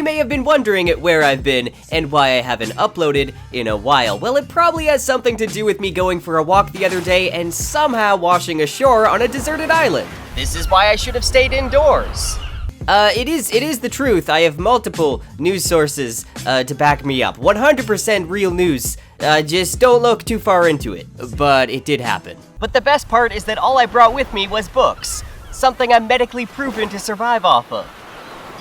may have been wondering where I've been and why I haven't uploaded in a while. Well, it probably has something to do with me going for a walk the other day and somehow washing ashore on a deserted island. This is why I should have stayed indoors. It is the truth. I have multiple news sources to back me up. 100% real news. Just don't look too far into it. But it did happen. But the best part is that all I brought with me was books. Something I'm medically proven to survive off of.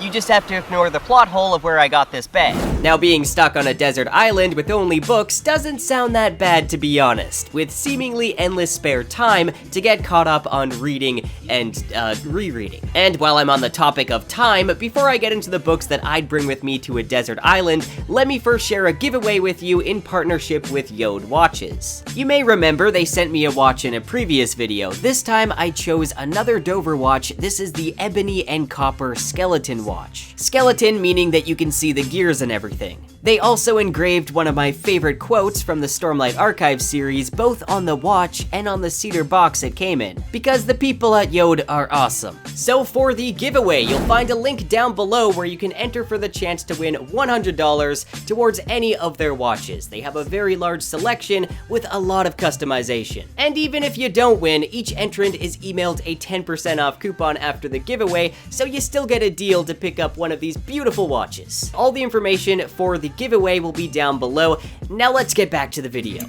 You just have to ignore the plot hole of where I got this bag. Now, being stuck on a desert island with only books doesn't sound that bad, to be honest, with seemingly endless spare time to get caught up on reading and rereading. And while I'm on the topic of time, before I get into the books that I'd bring with me to a desert island, let me first share a giveaway with you in partnership with Yode Watches. You may remember they sent me a watch in a previous video. This time I chose another Dover watch. This is the Ebony and Copper Skeleton watch. Skeleton meaning that you can see the gears and everything. They also engraved one of my favorite quotes from the Stormlight Archive series, both on the watch and on the cedar box it came in, because the people at Yode are awesome. So for the giveaway, you'll find a link down below where you can enter for the chance to win $100 towards any of their watches. They have a very large selection with a lot of customization. And even if you don't win, each entrant is emailed a 10% off coupon after the giveaway, so you still get a deal to pick up one of these beautiful watches. All the information for the giveaway will be down below. Now let's get back to the video.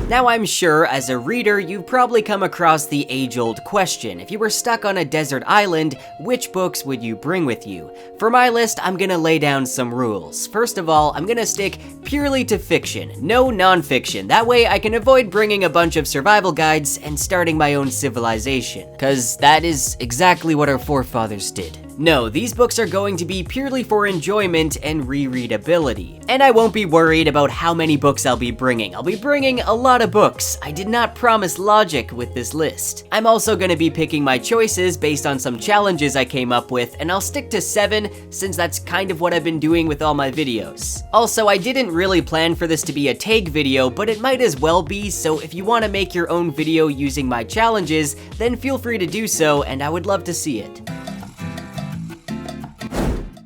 Now I'm sure, as a reader, you've probably come across the age-old question. If you were stuck on a desert island, which books would you bring with you? For my list, I'm gonna lay down some rules. First of all, I'm gonna stick purely to fiction, no non-fiction. That way I can avoid bringing a bunch of survival guides and starting my own civilization. 'Cause that is exactly what our forefathers did. No, these books are going to be purely for enjoyment and rereadability. And I won't be worried about how many books I'll be bringing. I'll be bringing a lot of books. I did not promise logic with this list. I'm also going to be picking my choices based on some challenges I came up with, and I'll stick to 7 since that's kind of what I've been doing with all my videos. Also, I didn't really plan for this to be a take video, but it might as well be, so if you want to make your own video using my challenges, then feel free to do so, and I would love to see it.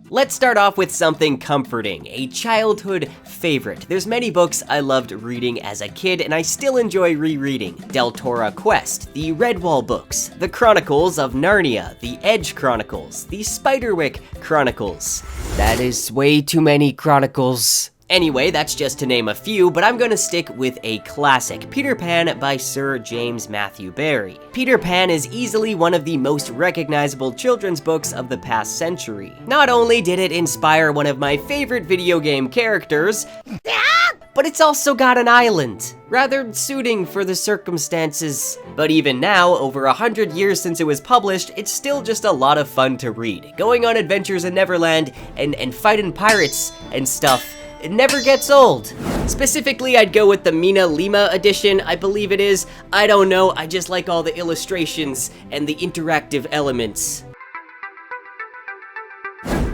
Let's start off with something comforting, a childhood favorite. There's many books I loved reading as a kid, and I still enjoy rereading. Deltora Quest, the Redwall books, the Chronicles of Narnia, the Edge Chronicles, the Spiderwick Chronicles. That is way too many chronicles. Anyway, that's just to name a few, but I'm gonna stick with a classic, Peter Pan by Sir James Matthew Barrie. Peter Pan is easily one of the most recognizable children's books of the past century. Not only did it inspire one of my favorite video game characters, but it's also got an island, rather suiting for the circumstances. But even now, over 100 years since it was published, it's still just a lot of fun to read. Going on adventures in Neverland and fighting pirates and stuff. It never gets old. Specifically, I'd go with the Mina Lima edition, I believe it is. I don't know, I just like all the illustrations and the interactive elements.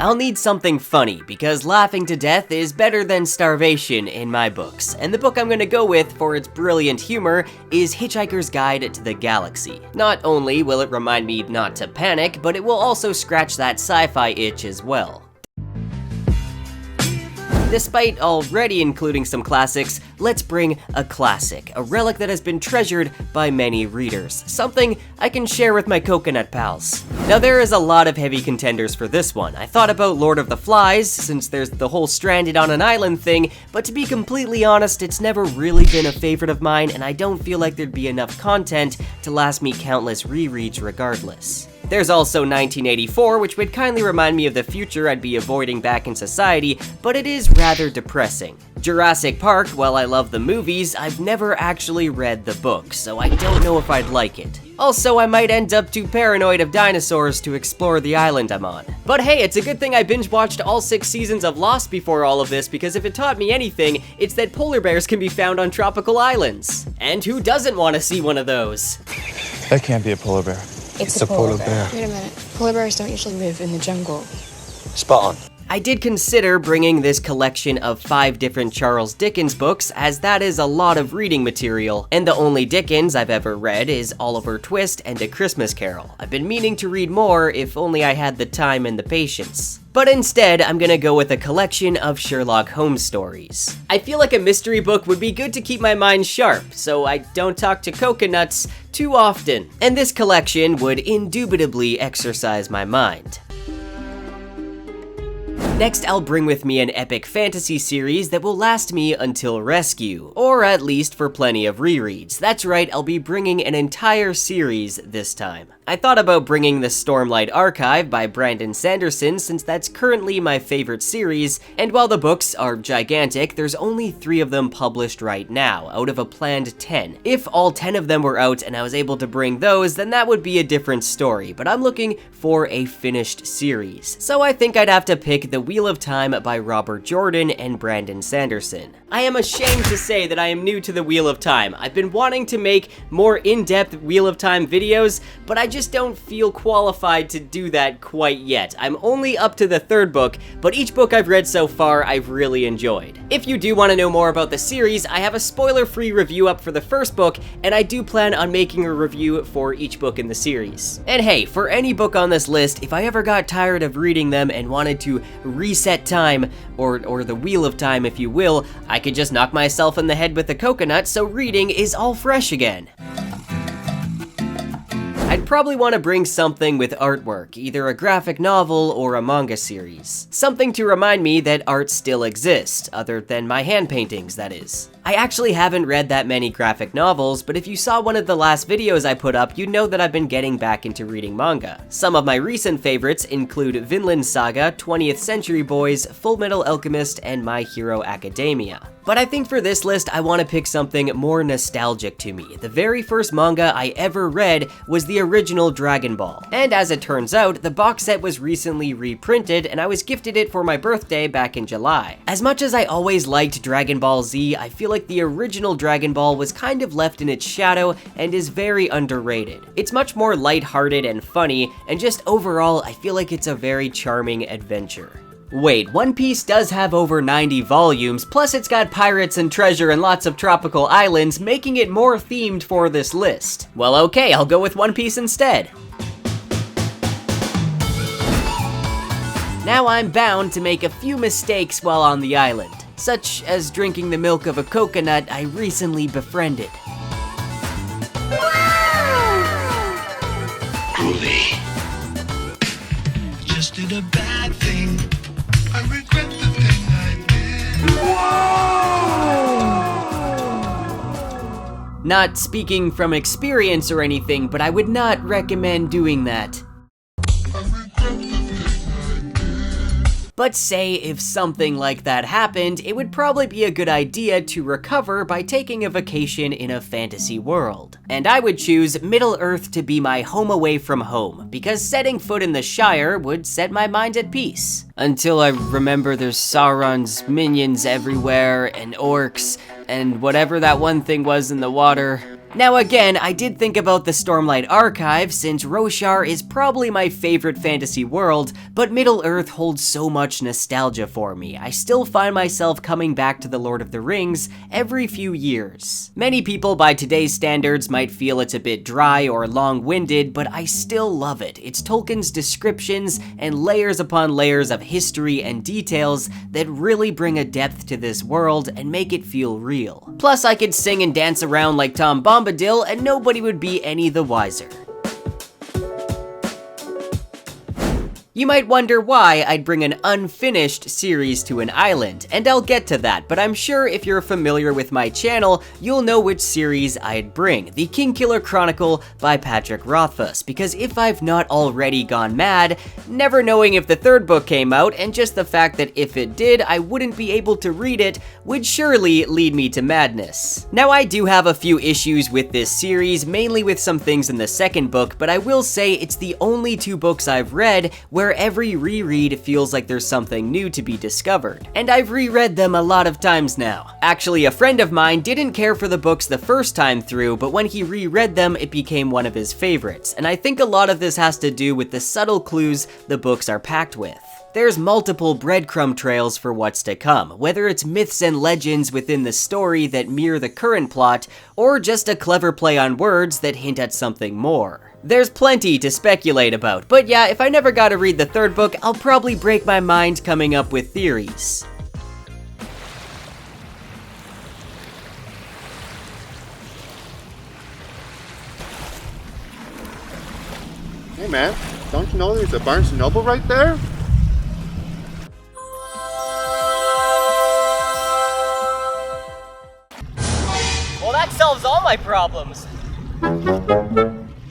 I'll need something funny, because laughing to death is better than starvation in my books. And the book I'm gonna go with for its brilliant humor is Hitchhiker's Guide to the Galaxy. Not only will it remind me not to panic, but it will also scratch that sci-fi itch as well. Despite already including some classics, let's bring a classic, a relic that has been treasured by many readers, something I can share with my coconut pals. Now there is a lot of heavy contenders for this one. I thought about Lord of the Flies, since there's the whole stranded on an island thing, but to be completely honest, it's never really been a favorite of mine, and I don't feel like there'd be enough content to last me countless rereads regardless. There's also 1984, which would kindly remind me of the future I'd be avoiding back in society, but it is rather depressing. Jurassic Park, while I love the movies, I've never actually read the book, so I don't know if I'd like it. Also, I might end up too paranoid of dinosaurs to explore the island I'm on. But hey, it's a good thing I binge-watched all 6 seasons of Lost before all of this, because if it taught me anything, it's that polar bears can be found on tropical islands. And who doesn't want to see one of those? That can't be a polar bear. It's a polar bear. Wait a minute. Polar bears don't usually live in the jungle. Spot on. I did consider bringing this collection of 5 different Charles Dickens books, as that is a lot of reading material, and the only Dickens I've ever read is Oliver Twist and A Christmas Carol. I've been meaning to read more, if only I had the time and the patience. But instead, I'm gonna go with a collection of Sherlock Holmes stories. I feel like a mystery book would be good to keep my mind sharp, so I don't talk to coconuts too often. And this collection would indubitably exercise my mind. Next, I'll bring with me an epic fantasy series that will last me until Rescue, or at least for plenty of rereads. That's right, I'll be bringing an entire series this time. I thought about bringing the Stormlight Archive by Brandon Sanderson, since that's currently my favorite series, and while the books are gigantic, there's only 3 of them published right now, out of a planned 10. If all 10 of them were out and I was able to bring those, then that would be a different story, but I'm looking for a finished series. So I think I'd have to pick The Wheel of Time by Robert Jordan and Brandon Sanderson. I am ashamed to say that I am new to The Wheel of Time. I've been wanting to make more in-depth Wheel of Time videos, but I just don't feel qualified to do that quite yet. I'm only up to the 3rd book, but each book I've read so far I've really enjoyed. If you do want to know more about the series, I have a spoiler-free review up for the 1st book, and I do plan on making a review for each book in the series. And hey, for any book on this list, if I ever got tired of reading them and wanted to reset time, or the Wheel of Time if you will, I could just knock myself in the head with a coconut, so reading is all fresh again. I'd probably want to bring something with artwork, either a graphic novel or a manga series. Something to remind me that art still exists, other than my hand paintings, that is. I actually haven't read that many graphic novels, but if you saw one of the last videos I put up, you'd know that I've been getting back into reading manga. Some of my recent favorites include Vinland Saga, 20th Century Boys, Fullmetal Alchemist, and My Hero Academia. But I think for this list, I want to pick something more nostalgic to me. The very first manga I ever read was the original Dragon Ball. And as it turns out, the box set was recently reprinted, and I was gifted it for my birthday back in July. As much as I always liked Dragon Ball Z, I feel like the original Dragon Ball was kind of left in its shadow and is very underrated. It's much more lighthearted and funny, and just overall, I feel like it's a very charming adventure. Wait, One Piece does have over 90 volumes, plus it's got pirates and treasure and lots of tropical islands, making it more themed for this list. Well, okay, I'll go with One Piece instead. Now I'm bound to make a few mistakes while on the island, such as drinking the milk of a coconut I recently befriended. Groovy. Just did a bad thing. I regret the thing I did. Not speaking from experience or anything, but I would not recommend doing that. But say if something like that happened, it would probably be a good idea to recover by taking a vacation in a fantasy world. And I would choose Middle-earth to be my home away from home, because setting foot in the Shire would set my mind at peace. Until I remember there's Sauron's minions everywhere, and orcs, and whatever that one thing was in the water. Now again, I did think about the Stormlight Archive, since Roshar is probably my favorite fantasy world, but Middle-earth holds so much nostalgia for me. I still find myself coming back to The Lord of the Rings every few years. Many people by today's standards might feel it's a bit dry or long-winded, but I still love it. It's Tolkien's descriptions and layers upon layers of history and details that really bring a depth to this world and make it feel real. Plus, I could sing and dance around like Tom Bombadil and nobody would be any the wiser. You might wonder why I'd bring an unfinished series to an island, and I'll get to that, but I'm sure if you're familiar with my channel, you'll know which series I'd bring, the Kingkiller Chronicle by Patrick Rothfuss, because if I've not already gone mad, never knowing if the 3rd book came out, and just the fact that if it did, I wouldn't be able to read it, would surely lead me to madness. Now, I do have a few issues with this series, mainly with some things in the 2nd book, but I will say it's the only 2 books I've read where every reread feels like there's something new to be discovered. And I've reread them a lot of times now. Actually, a friend of mine didn't care for the books the first time through, but when he reread them, it became one of his favorites. And I think a lot of this has to do with the subtle clues the books are packed with. There's multiple breadcrumb trails for what's to come, whether it's myths and legends within the story that mirror the current plot, or just a clever play on words that hint at something more. There's plenty to speculate about, but yeah, if I never got to read the third book, I'll probably break my mind coming up with theories. Hey man, don't you know there's a Barnes & Noble right there? Well, that solves all my problems.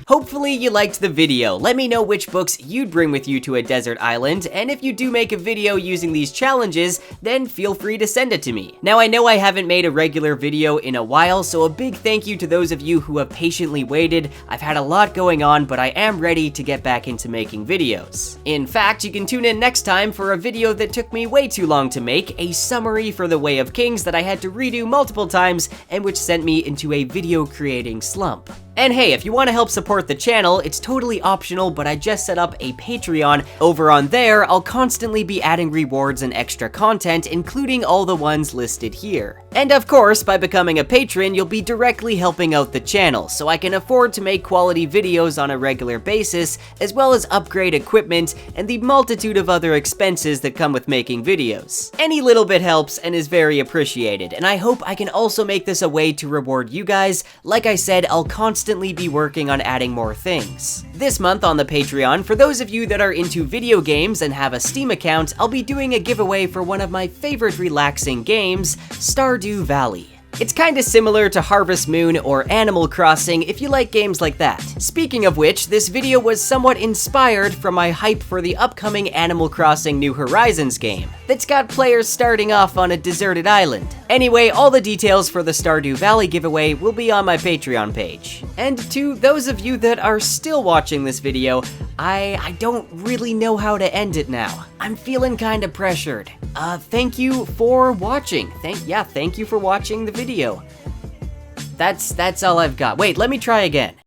Hopefully you liked the video. Let me know which books you'd bring with you to a desert island, and if you do make a video using these challenges, then feel free to send it to me. Now I know I haven't made a regular video in a while, so a big thank you to those of you who have patiently waited. I've had a lot going on, but I am ready to get back into making videos. In fact, you can tune in next time for a video that took me way too long to make, a summary for The Way of Kings that I had to redo multiple times and which sent me into a video creating slump. And hey, if you want to help support the channel, it's totally optional, but I just set up a Patreon. Over on there, I'll constantly be adding rewards and extra content, including all the ones listed here. And of course, by becoming a patron, you'll be directly helping out the channel, so I can afford to make quality videos on a regular basis, as well as upgrade equipment and the multitude of other expenses that come with making videos. Any little bit helps and is very appreciated, and I hope I can also make this a way to reward you guys. Like I said, I'll constantly be working on adding more things. This month on the Patreon, for those of you that are into video games and have a Steam account, I'll be doing a giveaway for one of my favorite relaxing games, Stardew Valley. It's kinda similar to Harvest Moon or Animal Crossing if you like games like that. Speaking of which, this video was somewhat inspired from my hype for the upcoming Animal Crossing New Horizons game that's got players starting off on a deserted island. Anyway, all the details for the Stardew Valley giveaway will be on my Patreon page. And to those of you that are still watching this video, I don't really know how to end it now. I'm feeling kinda pressured. Thank you for watching. Thank you for watching the video. That's all I've got. Wait, let me try again.